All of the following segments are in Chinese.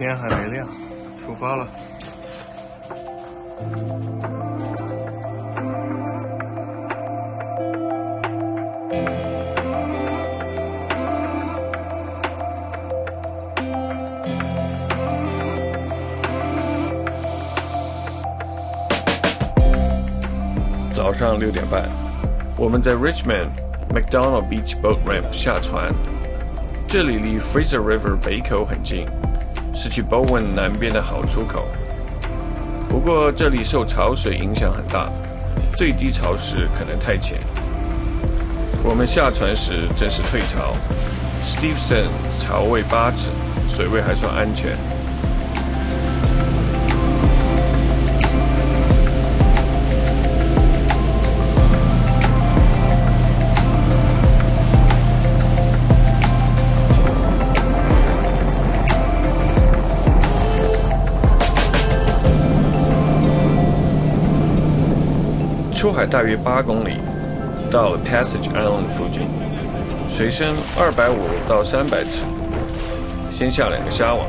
天还没亮，出发了。早上6点半，我们在 Richmond McDonald Beach Boat Ramp 下船。这里离 Fraser River 北口很近，是去 Bowen 南边的好出口。不过这里受潮水影响很大，最低潮时可能太浅。我们下船时正是退潮 ，Stevenson 潮位8尺，水位还算安全。出海大约8公里，到了 Passage Island 附近，水深250到300尺，先下2个虾网。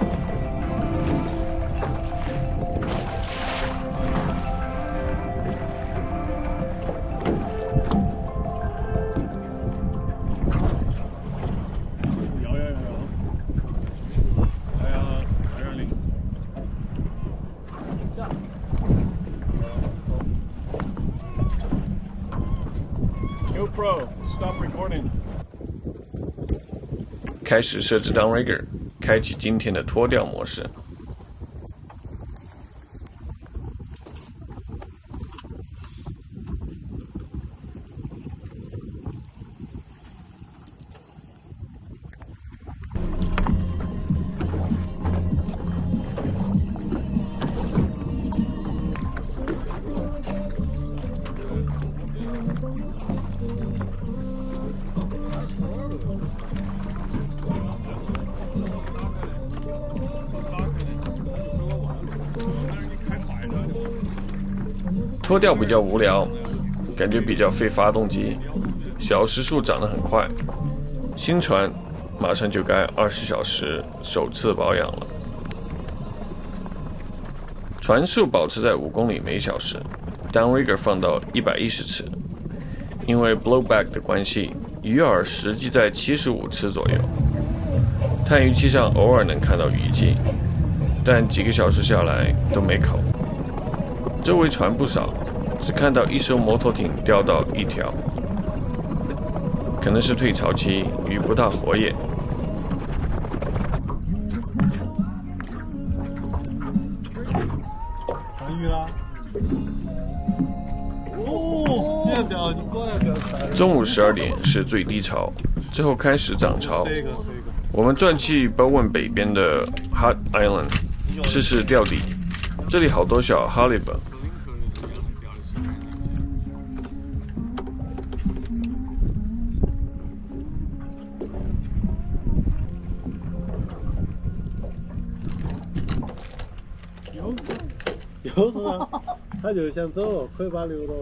GoPro, stop recording. 开始设置 Downrigger， 开启今天的脱掉模式。脱掉比较无聊，感觉比较费发动机，小时数涨得很快。新船马上就该20小时首次保养了。船速保持在5公里每小时 ，Downrigger 放到110尺，因为 blowback 的关系，鱼饵实际在75尺左右。探鱼器上偶尔能看到鱼迹，但几个小时下来都没口。周围船不少，只看到一艘摩托艇钓到1条，可能是退潮期，鱼不大活跃。传鱼啦！哦，别钓，你过来钓。中午12点是最低潮，之后开始涨潮。我们转去 Bowen 北边的 Hut Island， 试试钓底。这里好多小 halibut。有是啊，他就想走，可以把留到。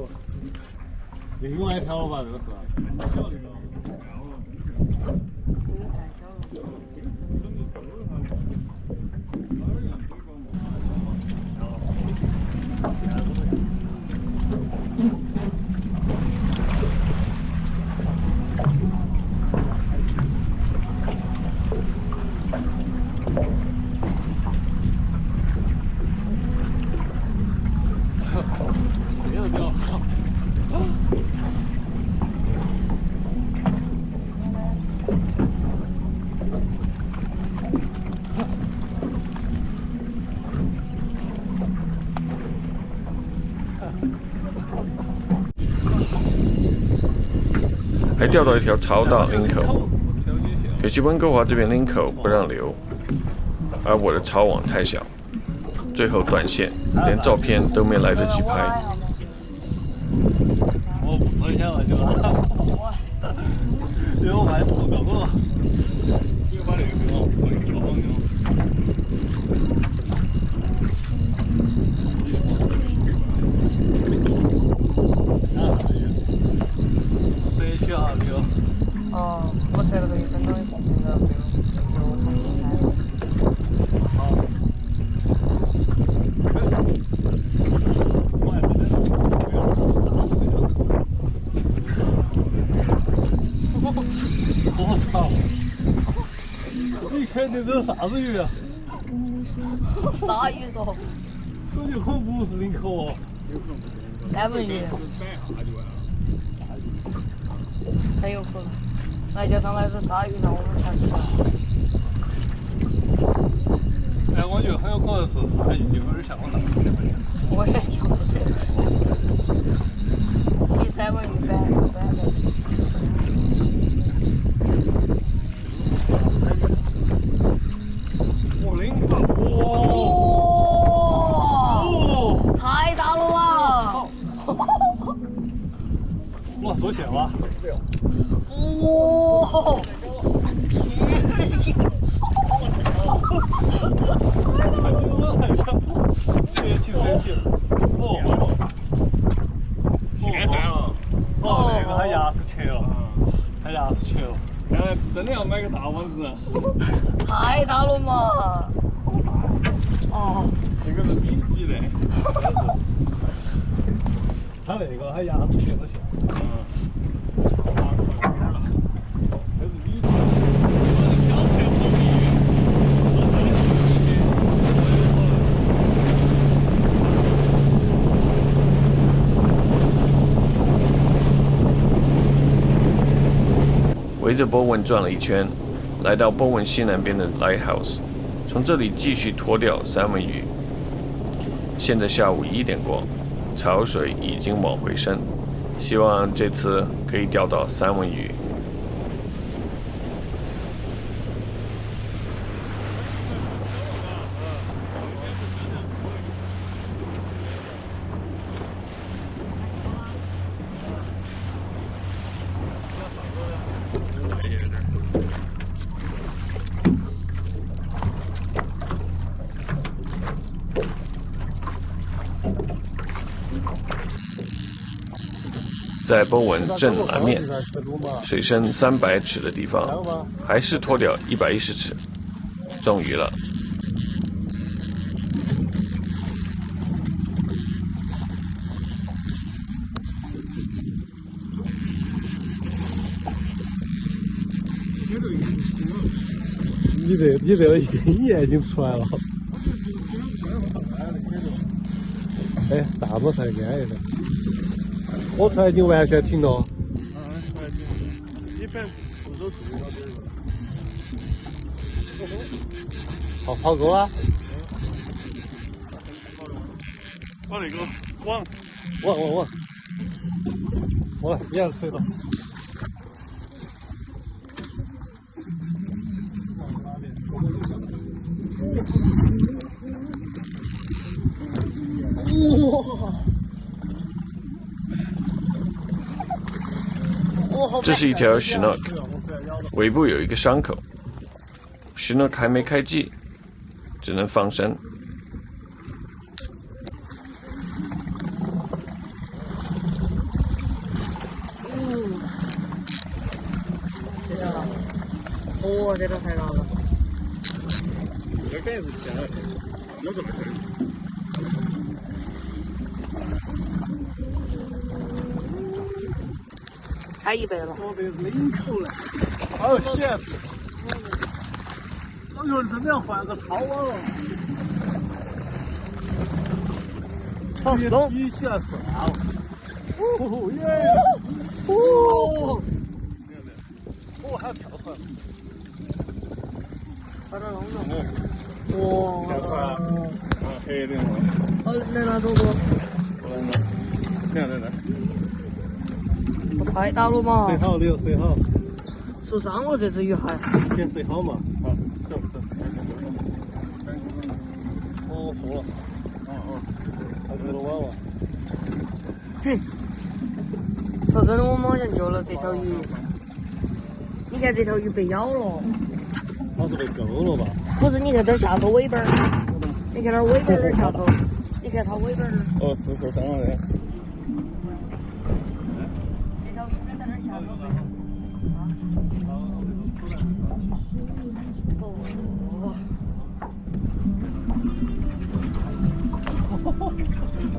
另外一条了吧，这个是。谁要钓？还钓到一条超大 Linko， 可惜温哥华这边 Linko 不让留，而我的超网太小，最后断线，连照片都没来得及拍。我不说一下了就。因为我还不搞过。这个把那个给我，把那个放进去。对，需要这个。哦，我设了个1分钟的，那个就重新开。好。你肯定这是啥子鱼啊？鲨鱼说，这有可能不是领口哦。三文鱼，很有可能。再加上那是鲨鱼，那我们全是吧？哎，我觉得很有可能是鲨鱼，就有点像我上次那个。我也觉得这个，比三文鱼短的。我领到，哇！太大了吧！哇，收钱哇！哇！哦，那个他牙齿切了，他牙齿切了。真的要买个大网子。太大了嘛！哦，这个是 B 级的。他那个他牙齿切了。这是 B 级。围着波纹转了一圈，来到波纹西南边的 Lighthouse， 从这里继续拖钓三文鱼。现在下午1点过，潮水已经往回升，希望这次可以钓到三文鱼。在波纹正南面，水深300尺的地方，还是拖钓110尺，中鱼了。你这个阴眼睛出来了。哎，大拇才安逸的。我才已经完全停了。一般不都注意到这个。好，跑够了。把那个网，我来，你还是谁的？哇！这是一条 Chinook， 尾部有一个伤口。Chinook 还没开机，只能放生。哦，这个太大了。这肯定是现在有这么深。开100了。我这是领口了。好险！我觉得真的要换个超网了。好，弄。比起来算了。哦耶！哦。哦，还要跳船。把这弄弄。哇！跳船。啊，黑的嘛。好，来拿走过。我来拿。看在那。太大了嘛！塞好的，塞好。受伤了这只鱼还。先塞好嘛。好，是。哦，错了。还丢了娃娃。嘿，说真的，我们好像救了这条鱼。你看这条鱼被咬了。它是被勾了吧？不是，你看这下头尾巴儿，你看它尾巴儿下头，你看它尾巴儿。哦，是受伤了的。这条鱼在那儿下头。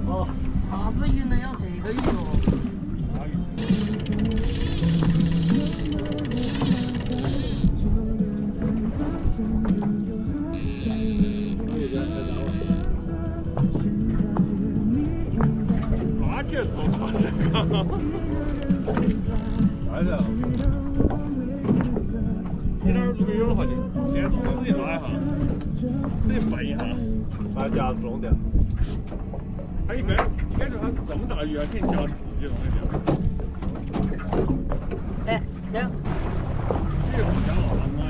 哦，啥子鱼能养这个鱼哦？个时候穿这个。哎呀，其他如果有的话，就先使劲拉一下，使劲掰一下，把夹子弄掉。它一般感觉它这么大鱼啊，肯定夹子自己弄得掉。哎，这样。这个比较老了嘛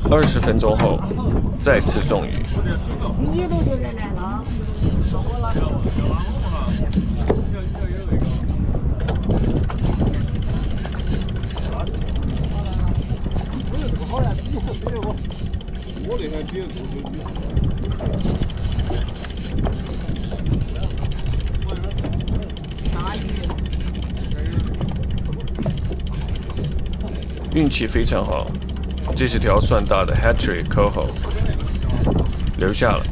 ，20分钟后，再次中鱼。你都觉得来了，我拉倒。我那天比的多。大鱼。运气非常好，这是条算大的 Hatchery Coho， 留下了。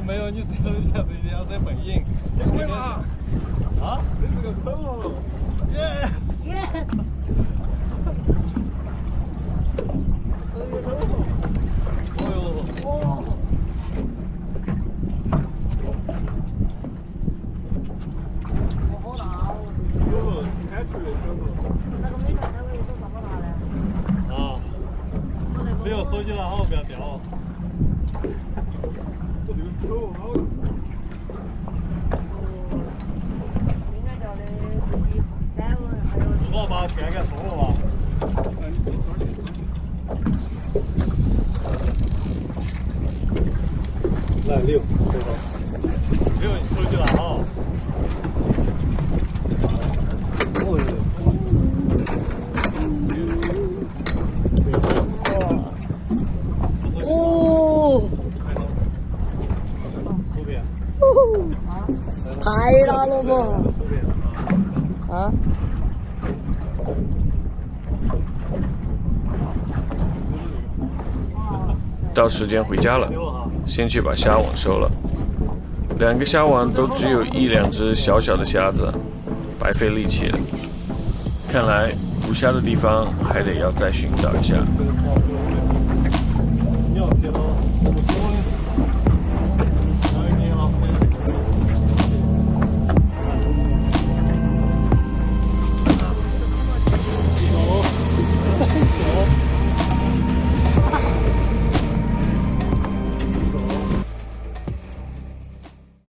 没有，你谁都想这边在背影。对吗？啊？这是个口。耶！耶！哦哟！哦。好大哦！有，开出来有。那个美团车尾有这么大的？啊。没有手机拿好，不要掉哦。我把电给松了吧。来6，6，你手机拿好。太大了嘛！啊？到时间回家了，先去把虾网收了。2个虾网都只有1-2只小小的虾子，白费力气了。看来捕虾的地方还得要再寻找一下。